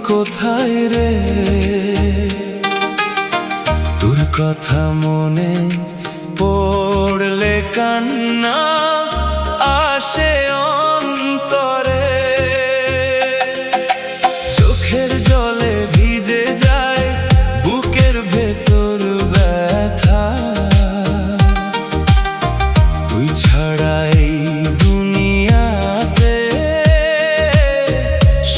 কোথায় রে তোর কথা মনে পড়লে কান্না আসে অন্তরে, চোখের জলে ভিজে যায় বুকের ভেতর ব্যথা, তুই ছাড়া এই দুনিয়াতে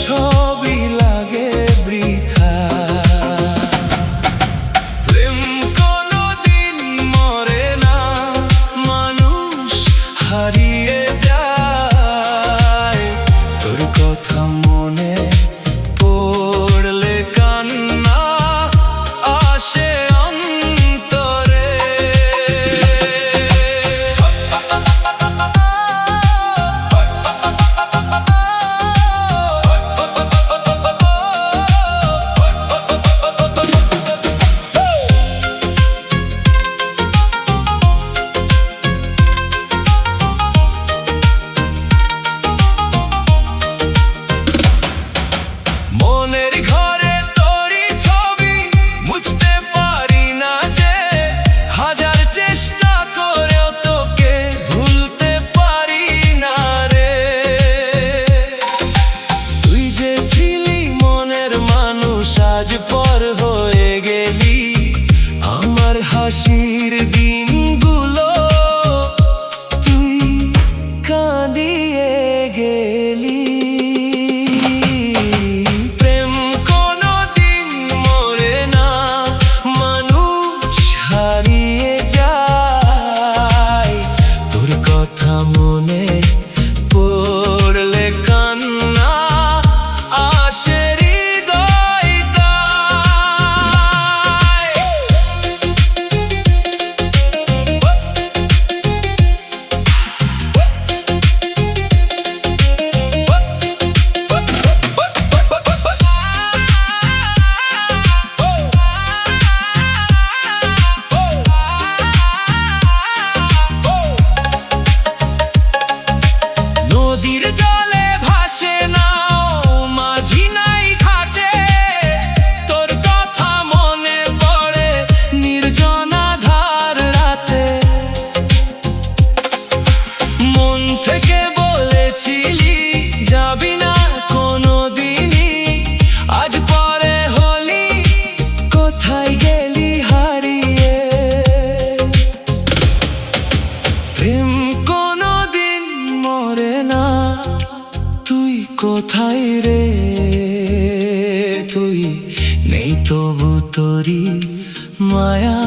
সবই লাগে বৃথা। প্রেম কোনোদিন মরে না, মানুষ হারিয়ে যায়, তোর কথা মনে পড়লে কান্না আসে অন্তরে। মনের ঘরে তোরই ছবি মুছতে পারি না যে, হাজার চেষ্টা করেও তোকে ভুলতে পারি না রে। তুই যে ছিলি মনের মানুষ আজ পর হয়ে গেলি, আমার হাসির দিনগুলো তুই কাঁদিয়ে গেলি। মনে পড়লে কান্না আসে হৃদয়টায়। নদীর জলে ভাসে নাও মাঝি নাই ঘাটে, তোর কথা মনে পড়ে নির্জনা ধার রাতে। মন থেকে বলেছিলি যাবি না কোনোদিনই, আজ পরে হলি কোথায় গেলি হারিয়ে। প্রেম কোনোদিন মরে না, তুই কোথায় রে, তুই নেই তবু তোরই মায়া